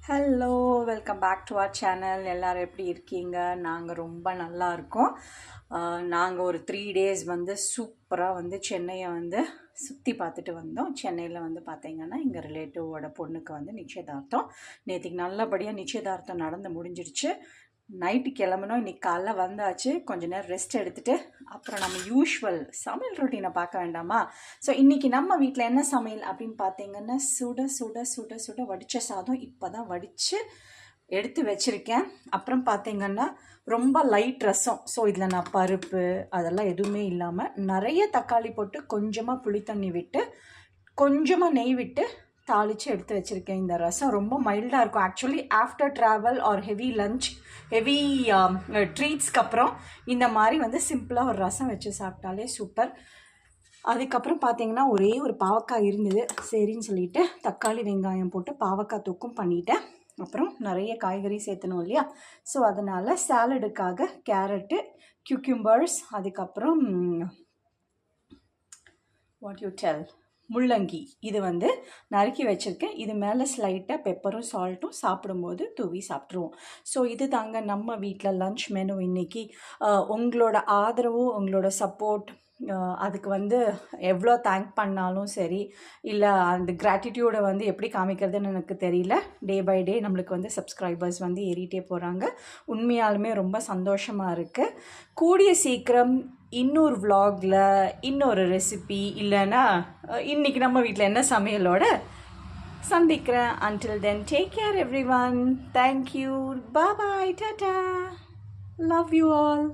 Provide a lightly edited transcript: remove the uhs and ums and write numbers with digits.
Hello, welcome back to our channel. எல்லோரும் எப்படி இருக்கீங்க? நாங்கள் ரொம்ப நல்லா இருக்கோம். நாங்கள் ஒரு 3 days சூப்பராக சென்னையை சுற்றி பார்த்துட்டு வந்தோம். சென்னையில் பார்த்தீங்கன்னா எங்கள் ரிலேட்டிவோட பொண்ணுக்கு நிச்சயதார்த்தம். நேற்றுக்கு நல்லபடியாக நிச்சயதார்த்தம் நடந்து முடிஞ்சிருச்சு. நைட்டு கிளம்பணும். இன்றைக்கி காலைல வந்தாச்சு. கொஞ்ச நேரம் ரெஸ்ட் எடுத்துகிட்டு அப்புறம் நம்ம யூஷுவல் சமையல் ரொட்டீனை பார்க்க வேண்டாமா? ஸோ இன்றைக்கி நம்ம வீட்டில் என்ன சமையல் அப்படின்னு பார்த்தீங்கன்னா, சுட சுட சுட சுட வடித்த சாதம் இப்போ தான் வடித்து எடுத்து வச்சுருக்கேன். அப்புறம் பார்த்தீங்கன்னா ரொம்ப லைட் ரசம். ஸோ இதில் நான் பருப்பு அதெல்லாம் எதுவுமே இல்லாமல் நிறைய தக்காளி போட்டு கொஞ்சமாக புளித்தண்ணி விட்டு கொஞ்சமாக நெய் விட்டு தாளித்து எடுத்து வச்சுருக்கேன். இந்த ரசம் ரொம்ப மைல்டாக இருக்கும். Actually after travel or heavy lunch, heavy ட்ரீட்ஸ்க்கு அப்புறம் இந்த மாதிரி சிம்பிளாக ஒரு ரசம் வச்சு சாப்பிட்டாலே சூப்பர். அதுக்கப்புறம் பார்த்தீங்கன்னா ஒரே ஒரு பாவக்காய் இருந்தது. சரின்னு சொல்லிவிட்டு தக்காளி வெங்காயம் போட்டு பாவக்காய் தொக்கும் பண்ணிட்டேன். அப்புறம் நிறைய காய்கறி சேர்த்தணும் இல்லையா? ஸோ அதனால் சாலடுக்காக கேரட்டு, கியூக்யூம்பர்ஸ், அதுக்கப்புறம் வாட் யூ டெல் முள்ளங்கி இது நறுக்கி வச்சுருக்கேன். இது மேலே ஸ்லைட்டாக பெப்பரும் சால்ட்டும் சாப்பிடும்போது தூவி சாப்பிட்ருவோம். ஸோ இது தாங்க நம்ம வீட்டில் லன்ச் மெனு இன்றைக்கி. உங்களோட ஆதரவு, உங்களோட சப்போர்ட், அதுக்கு எவ்வளோ தேங்க் பண்ணாலும் சரி, இல்லை அந்த கிராட்டிடியூடை எப்படி காமிக்கிறதுன்னு எனக்கு தெரியல. டே பை டே நம்மளுக்கு சப்ஸ்கிரைபர்ஸ் ஏறிட்டே போகிறாங்க. உண்மையாலுமே ரொம்ப சந்தோஷமாக இருக்குது. கூடிய சீக்கிரம் இன்னொரு vlogல இன்னொரு ரெசிபி இல்லைன்னா இன்றைக்கி நம்ம வீட்டில் என்ன சமையலோட சந்திக்கிறேன். until then take care everyone. Thank you. Bye bye. Tata. Love you all.